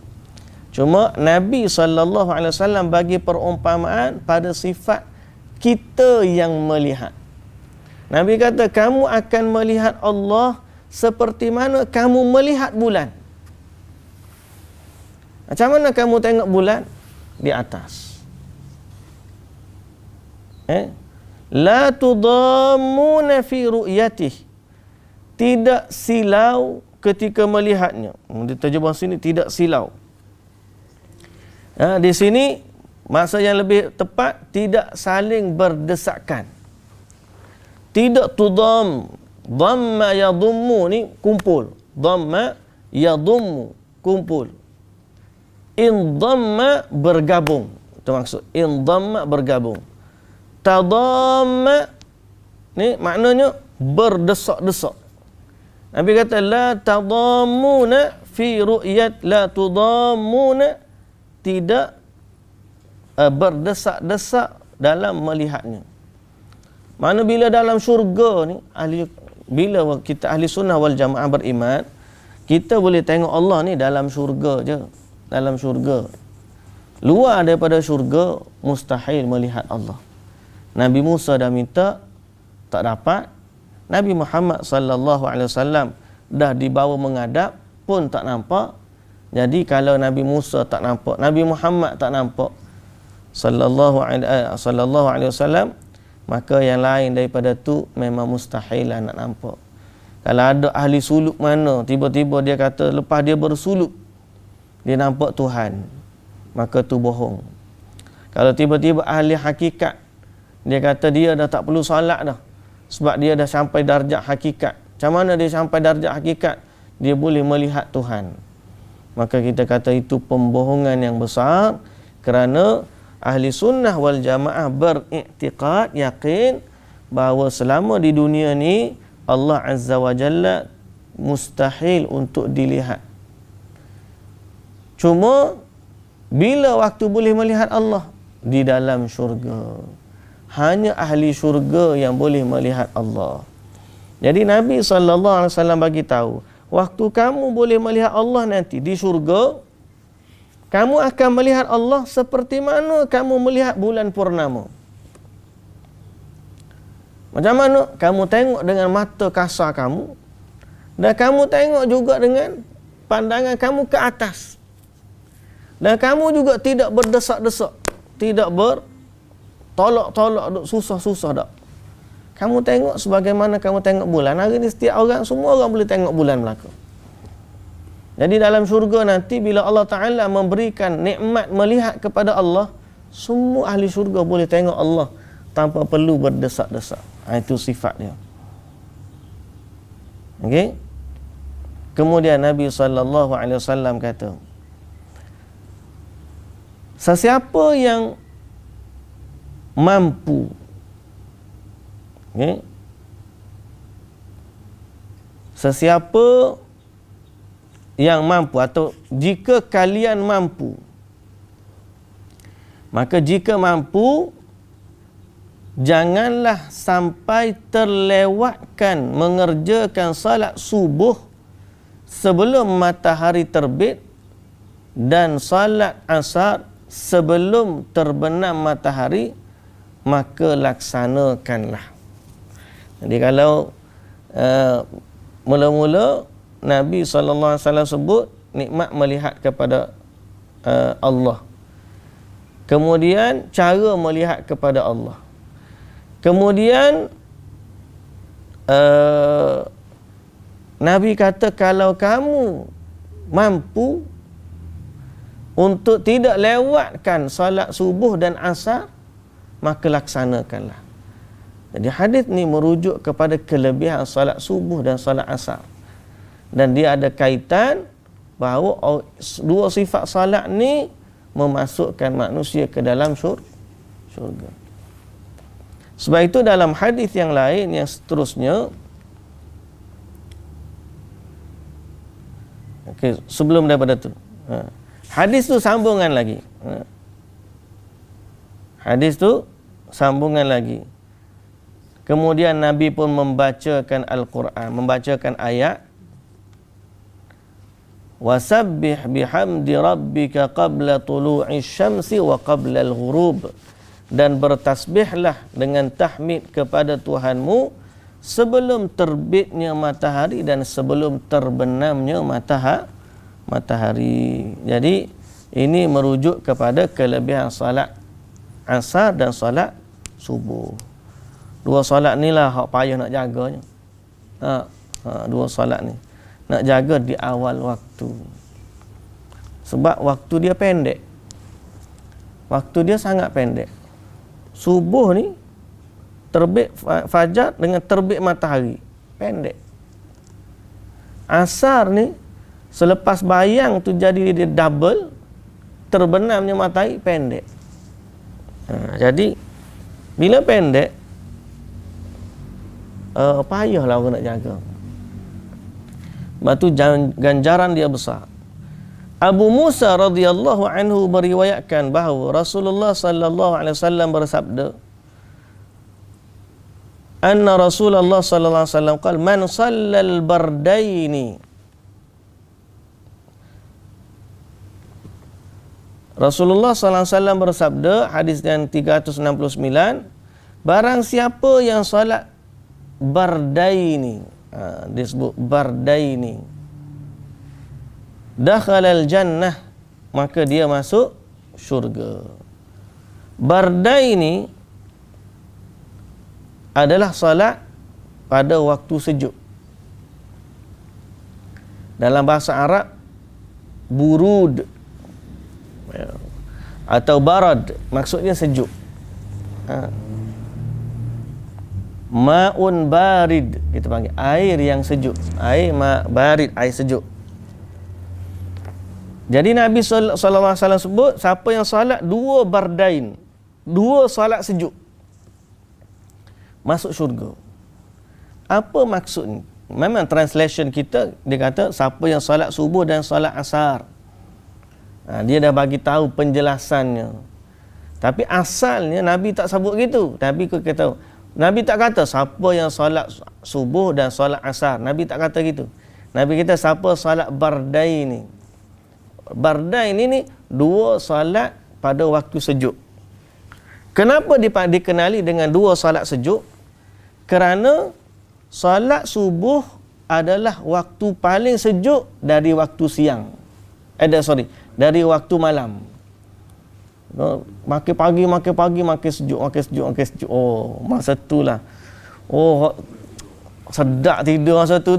Cuma Nabi SAW bagi perumpamaan pada sifat kita yang melihat. Nabi kata, kamu akan melihat Allah seperti mana kamu melihat bulan. Macam mana kamu tengok bulan? Di atas. La tudammuna fi ru'yatih. Tidak silau ketika melihatnya. Diterjemah sini, tidak silau. Di sini maksud yang lebih tepat, tidak saling berdesakan. Tidak tudam. Dhamma yadummu ni kumpul. Dhamma yadummu kumpul. In dhamma bergabung. Itu maksud. In dhamma bergabung. Tadamma ni maknanya berdesak-desak. Nabi kata la tadammuna fi ru'yat, la tudammuna, tidak berdesak-desak dalam melihatnya. Mana bila dalam syurga ni, bila kita ahli sunnah wal jamaah beriman, kita boleh tengok Allah ni dalam syurga je. Dalam syurga. Luar daripada syurga, mustahil melihat Allah. Nabi Musa dah minta, tak dapat. Nabi Muhammad sallallahu alaihi wasallam dah dibawa menghadap pun tak nampak. Jadi kalau Nabi Musa tak nampak, Nabi Muhammad tak nampak sallallahu alaihi wasallam, maka yang lain daripada tu memang mustahil lah nak nampak. Kalau ada ahli suluk mana tiba-tiba dia kata lepas dia bersuluk dia nampak Tuhan, maka tu bohong. Kalau tiba-tiba ahli hakikat dia kata dia dah tak perlu solat dah sebab dia dah sampai darjah hakikat. Macam mana dia sampai darjah hakikat? Dia boleh melihat Tuhan. Maka kita kata itu pembohongan yang besar, kerana ahli sunnah wal jamaah beriktikad, yakin bahawa selama di dunia ni Allah Azza wa Jalla mustahil untuk dilihat. Cuma bila waktu boleh melihat Allah? Di dalam syurga. Hanya ahli syurga yang boleh melihat Allah. Jadi Nabi SAW bagi tahu, waktu kamu boleh melihat Allah nanti di syurga, kamu akan melihat Allah seperti mana kamu melihat bulan purnama. Macam mana? Kamu tengok dengan mata kasar kamu, dan kamu tengok juga dengan pandangan kamu ke atas. Dan kamu juga tidak berdesak-desak, tidak bertolak-tolak, susah-susah tak. Kamu tengok sebagaimana kamu tengok bulan. Hari ni setiap orang, semua orang boleh tengok bulan belaka. Jadi dalam syurga nanti bila Allah Ta'ala memberikan nikmat melihat kepada Allah, semua ahli syurga boleh tengok Allah tanpa perlu berdesak-desak. Itu sifat dia. Okey. Kemudian Nabi SAW kata, sesiapa yang mampu, sesiapa yang mampu, atau jika kalian mampu, maka jika mampu, janganlah sampai terlewatkan mengerjakan salat subuh sebelum matahari terbit dan salat asar sebelum terbenam matahari, maka laksanakanlah. Jadi kalau mula-mula Nabi SAW sebut nikmat melihat kepada Allah. Kemudian cara melihat kepada Allah. Kemudian Nabi kata kalau kamu mampu untuk tidak lewatkan salat subuh dan asar, maka laksanakanlah. Jadi hadis ni merujuk kepada kelebihan salat subuh dan salat asar. Dan dia ada kaitan bahawa dua sifat salat ni memasukkan manusia ke dalam syurga. Sebab itu dalam hadis yang lain yang seterusnya, sebelum daripada tu, Hadis tu sambungan lagi. Hadis tu sambungan lagi. Kemudian Nabi pun membacakan Al-Quran, membacakan ayat wasabbih bihamdi rabbika qabla tulu'i syamsi wa qabla al-ghurub, dan bertasbihlah dengan tahmid kepada Tuhanmu sebelum terbitnya matahari dan sebelum terbenamnya matahari. Jadi ini merujuk kepada kelebihan salat asar dan salat subuh. Dua solat ni lah hak payah nak jaganya. Dua solat ni nak jaga di awal waktu. Sebab waktu dia pendek. Waktu dia sangat pendek. Subuh ni terbit fajar dengan terbit matahari, pendek. Asar ni selepas bayang tu jadi dia double, terbenamnya matahari pendek. Jadi bila pendek, payahlah orang nak jaga. Sebab tu ganjaran dia besar. Abu Musa radhiyallahu anhu meriwayatkan bahawa Rasulullah sallallahu alaihi wasallam bersabda, anna Rasulullah sallallahu alaihi wasallam qala man shallal bardaini. Rasulullah sallallahu alaihi wasallam bersabda, hadis yang 369, barang siapa yang solat bardaini, disebut bardaini, dakhalal jannah, maka dia masuk syurga. Bardaini adalah salat pada waktu sejuk. Dalam bahasa Arab burud atau barad, maksudnya sejuk. Ma'un barid, kita panggil air yang sejuk. Air barid, air sejuk. Jadi Nabi sallallahu alaihi wasallam sebut, siapa yang solat dua bardain, dua solat sejuk, masuk syurga. Apa maksud ni? Memang translation kita dia kata siapa yang solat subuh dan solat asar. Dia dah bagi tahu penjelasannya. Tapi asalnya Nabi tak sebut gitu. Nabi tak kata siapa yang solat subuh dan solat asar. Nabi tak kata gitu. Nabi kata siapa solat bardain ni. Bardain ini dua solat pada waktu sejuk. Kenapa dikenali dengan dua solat sejuk? Kerana solat subuh adalah waktu paling sejuk dari waktu siang. Dari waktu malam. Makin pagi makin sejuk. Oh, masa itulah. Oh, sedap tidur masa tu.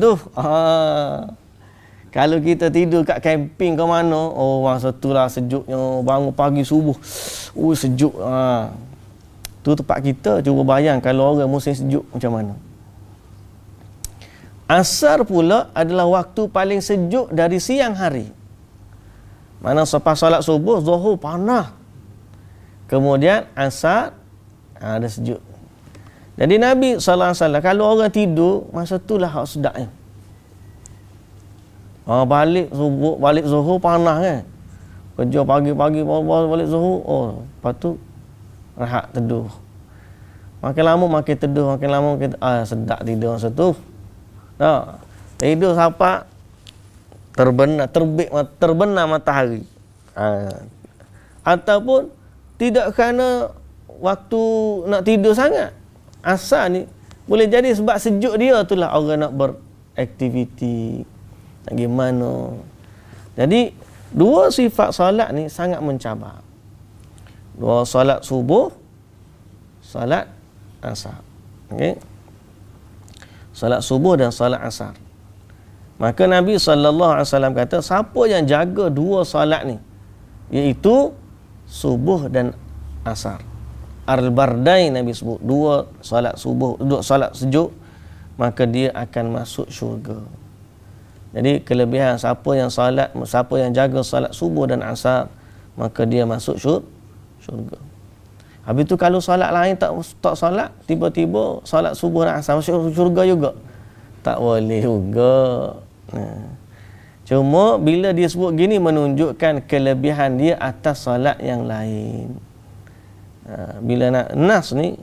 Kalau kita tidur kat camping ke mana, oh masa itulah sejuknya, bangun pagi subuh. Oh, sejuk. Tu tempat kita, cuba bayang kalau orang musim sejuk macam mana. Asar pula adalah waktu paling sejuk dari siang hari. Mana selepas solat subuh, zuhur panas. Kemudian asar ada sejuk. Jadi Nabi sallallahu alaihi wasallam kalau orang tidur masa itulah hak sedapnya. Balik subuh, balik zuhur panas kan. Kerja pagi-pagi balik zuhur, lepas tu rehat tidur. Makin lama makin tidur, makin lama makin sedap tidur masa tu. Tidur sampai terbenam matahari. Ataupun tidak kerana waktu nak tidur sangat. Asar ni boleh jadi sebab sejuk dia itulah orang nak beraktiviti, nak gimana. Jadi dua sifat solat ni sangat mencabar. Dua solat subuh, solat asar. Okey. Solat subuh dan solat asar. Maka Nabi sallallahu alaihi wasallam kata siapa yang jaga dua solat ni, iaitu subuh dan asar. Al-bardain Nabi sebut, dua solat subuh, dua solat sejuk, maka dia akan masuk syurga. Jadi kelebihan siapa yang jaga solat subuh dan asar, maka dia masuk syurga. Habis tu kalau solat lain tak solat, tiba-tiba solat subuh dan asar masuk syurga juga, tak boleh juga. Cuma bila dia sebut gini menunjukkan kelebihan dia atas solat yang lain. Bila nak nas ni,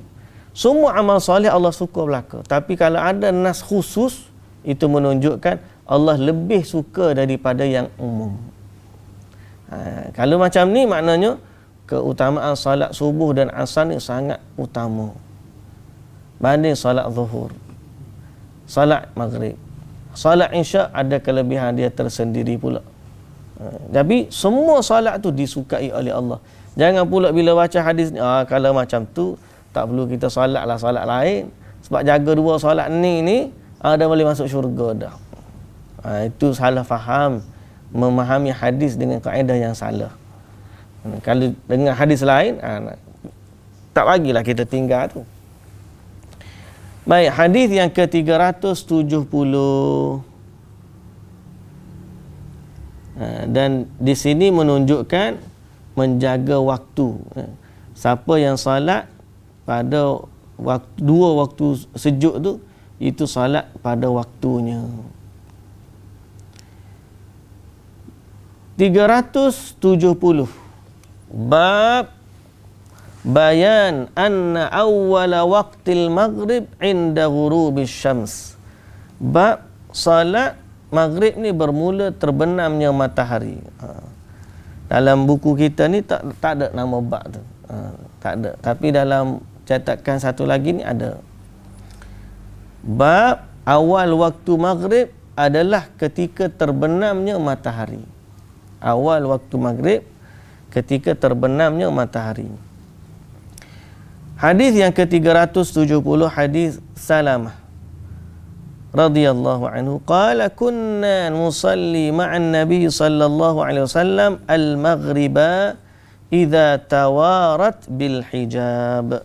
semua amal soleh Allah suka belaka. Tapi kalau ada nas khusus, itu menunjukkan Allah lebih suka daripada yang umum. Kalau macam ni maknanya keutamaan salat subuh dan asar ni sangat utama banding salat zuhur, salat maghrib. Salat isyak ada kelebihan dia tersendiri pula. Tapi semua salat tu disukai oleh Allah. Jangan pula bila baca hadis ni, kalau macam tu tak perlu kita salatlah salat lain. Sebab jaga dua salat ni dah boleh masuk syurga dah. Itu salah faham, memahami hadis dengan kaedah yang salah. Kalau dengan hadis lain, tak bagilah kita tinggal tu. Baik, hadis yang ke-370. Dan di sini menunjukkan menjaga waktu. Siapa yang salat pada dua waktu sejuk tu, itu salat pada waktunya. 370. Bab bayan anna awwala waqtil maghrib inda ghurubis syams. Bab salat maghrib ni bermula terbenamnya matahari. Dalam buku kita ni tak ada nama bab tu. Tak ada. Tapi dalam cetakan satu lagi ni ada. Bab awal waktu maghrib adalah ketika terbenamnya matahari. Awal waktu maghrib ketika terbenamnya matahari. Hadis yang ke-370, hadis Salamah radhiyallahu anhu, qala kunna nusalli ma'an nabi sallallahu alaihi wasallam al-maghriba idza tawarat bil hijab.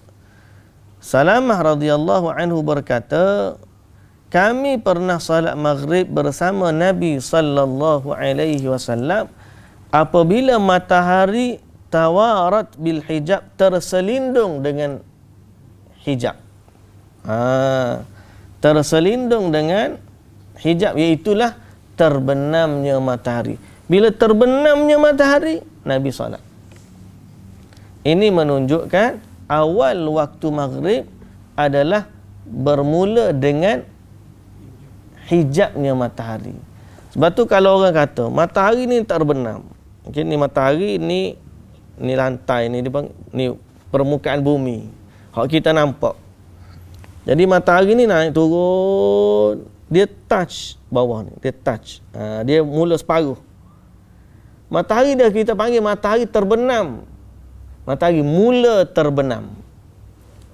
Salamah radhiyallahu anhu berkata, kami pernah salat maghrib bersama Nabi sallallahu alaihi wasallam apabila matahari tawarat bil hijab, terselindung dengan hijab. Terselindung dengan hijab, iaitulah terbenamnya matahari. Bila terbenamnya matahari, Nabi salat. Ini menunjukkan awal waktu maghrib adalah bermula dengan hijabnya matahari. Sebab tu kalau orang kata matahari ni terbenam, mungkin ni matahari ni lantai ni permukaan bumi, hak kita nampak. Jadi matahari ni naik turun, dia touch bawah ni, dia touch. Dia mula separuh. Matahari dah kita panggil matahari terbenam. Matahari mula terbenam.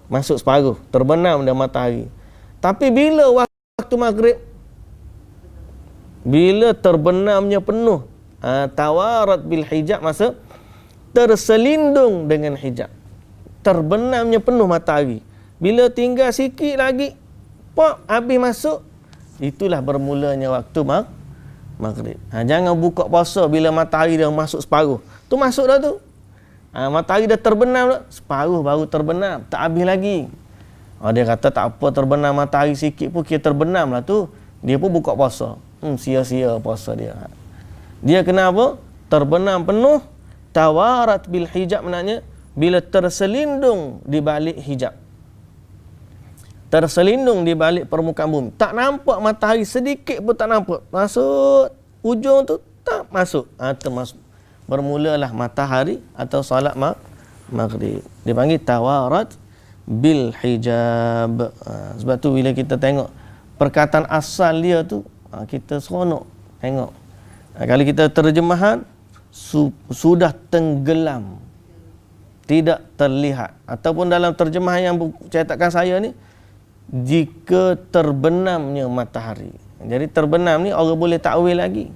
Masuk separuh, terbenam dah matahari. Tapi bila waktu maghrib, bila terbenamnya penuh, tawarat bil hijab, masa terselindung dengan hijab, terbenamnya penuh matahari. Bila tinggal sikit lagi, pop, habis masuk, itulah bermulanya waktu maghrib. Jangan buka puasa bila matahari dah masuk separuh. Tu masuk dah tu. Matahari dah terbenam dah, separuh baru terbenam, tak habis lagi. Dia kata tak apa, terbenam matahari sikit pun kira terbenam lah tu. Dia pun buka puasa. Sia-sia puasa dia. Dia kenapa? Terbenam penuh, tawarat bil hijab, maknanya bila terselindung di balik hijab. Terselindung di balik permukaan bumi. Tak nampak matahari sedikit pun tak nampak. Masuk ujung tu tak masuk. Termasuk bermulalah matahari atau salat maghrib. Dia panggil tawarat bil hijab. Sebab tu bila kita tengok perkataan asal dia tu, kita seronok tengok. Kalau kita terjemahan, sudah tenggelam, tidak terlihat. Ataupun dalam terjemahan yang cetakan saya ni, jika terbenamnya matahari. Jadi terbenam ni orang boleh takwil lagi.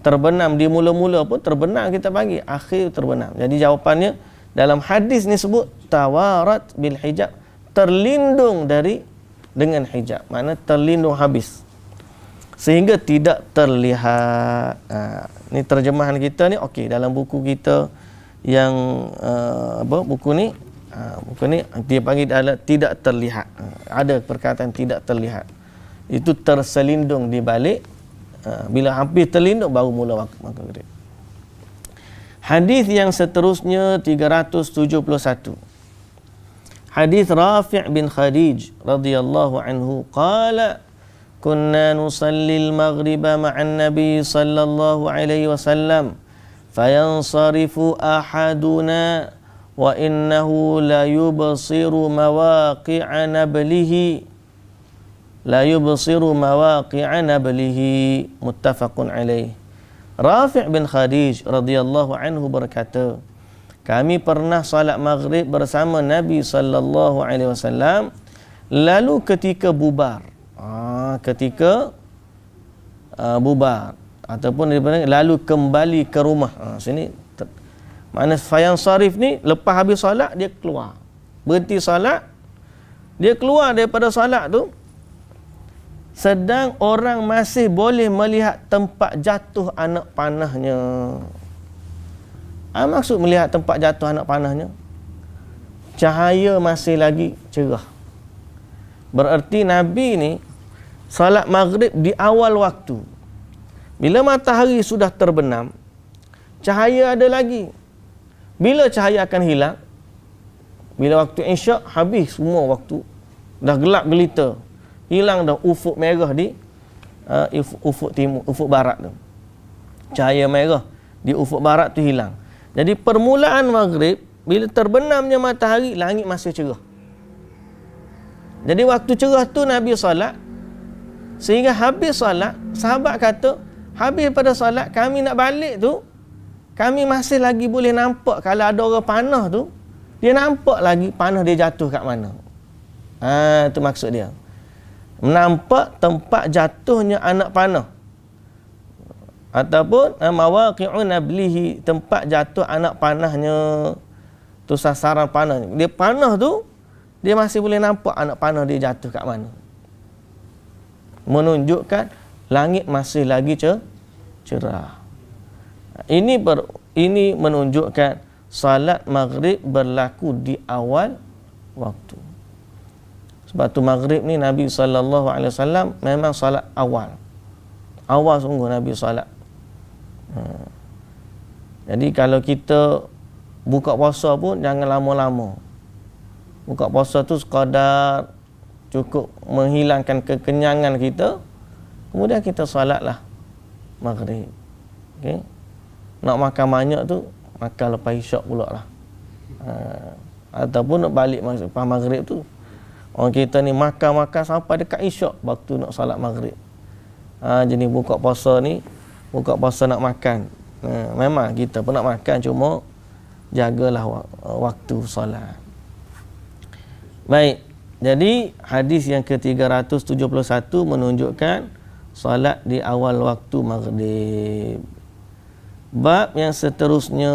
Terbenam di mula-mula pun terbenam kita panggil, akhir terbenam. Jadi jawapannya dalam hadis ni sebut tawarat bil hijab, terlindung dengan hijab. Makna terlindung habis sehingga tidak terlihat. Ni terjemahan kita ni okey. Dalam buku kita yang buku ni dia panggil adalah tidak terlihat. Ada perkataan tidak terlihat. Itu terselindung di balik Bila hampir terlindung baru mula maghrib. Hadis yang seterusnya 371. Hadis Rafi' bin Khadij radhiyallahu anhu qala kunna nusalli al-maghriba ma'an nabi sallallahu alaihi wasallam fayansarifu ahaduna wa innahu la yubsiru mawaqi'a nablihi muttafaqun alaih. Rafi' bin Khadij radhiyallahu anhu berkata, kami pernah salat maghrib bersama Nabi sallallahu alaihi wasallam, lalu ketika bubar, bubar ataupun lalu kembali ke rumah. Sini makna fayan sarif ni, lepas habis solat dia keluar, berhenti solat, dia keluar daripada solat tu, sedang orang masih boleh melihat tempat jatuh anak panahnya. Maksud melihat tempat jatuh anak panahnya, cahaya masih lagi cerah. Bererti Nabi ni salat maghrib di awal waktu. Bila matahari sudah terbenam, cahaya ada lagi. Bila cahaya akan hilang? Bila waktu isyak habis semua waktu. Dah gelap gelita. Hilang dah ufuk merah di ufuk timur, ufuk barat tu. Cahaya merah di ufuk barat tu hilang. Jadi permulaan maghrib, bila terbenamnya matahari, langit masih cerah. Jadi waktu cerah tu Nabi salat, sehingga habis salat, sahabat kata, habis pada salat, kami nak balik tu, kami masih lagi boleh nampak kalau ada orang panah tu, dia nampak lagi panah dia jatuh kat mana. Itu maksud dia. Nampak tempat jatuhnya anak panah. Ataupun mawaqi'u nablihi, tempat jatuh anak panahnya. Tu sasaran panahnya. Dia panah tu, dia masih boleh nampak anak panah dia jatuh kat mana. Menunjukkan langit masih lagi cerah. Ini menunjukkan salat maghrib berlaku di awal waktu. Sebab tu maghrib ni Nabi SAW memang salat awal. Awal sungguh Nabi salat. Jadi kalau kita buka puasa pun jangan lama-lama. Buka puasa tu sekadar cukup menghilangkan kekenyangan kita, kemudian kita salatlah maghrib. Okay? Nak makan banyak tu, makan lepas isyak pula lah. Ataupun nak balik lepas maghrib tu, orang kita ni makan sampai dekat isyak, waktu nak salat maghrib. Jadi buka puasa ni, buka puasa nak makan. Memang kita pun nak makan, cuma jagalah waktu salat. Baik, jadi hadis yang ke-371 menunjukkan salat di awal waktu maghrib. Bab yang seterusnya,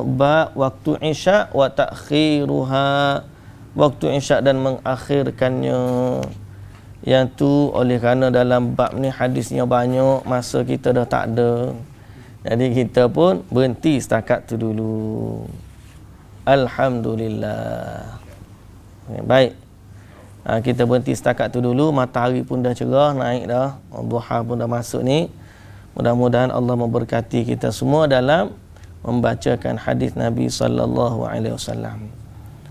bab waktu isyak wa ta'khiruha, waktu isyak dan mengakhirkannya. Yang tu oleh kerana dalam bab ni hadisnya banyak, masa kita dah tak ada, jadi kita pun berhenti setakat tu dulu. Alhamdulillah. Baik, kita berhenti setakat tu dulu. Matahari pun dah cerah, naik dah, duha pun dah masuk ni. Mudah-mudahan Allah memberkati kita semua dalam membacakan hadis Nabi sallallahu alaihi wasallam.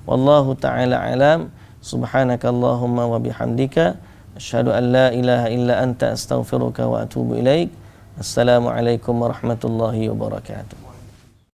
Wallahu taala alam. Subhanakallahumma wa bihamdika asyhadu an la ilaha illa anta astaghfiruka wa atubu ilaik. Assalamualaikum warahmatullahi wabarakatuh.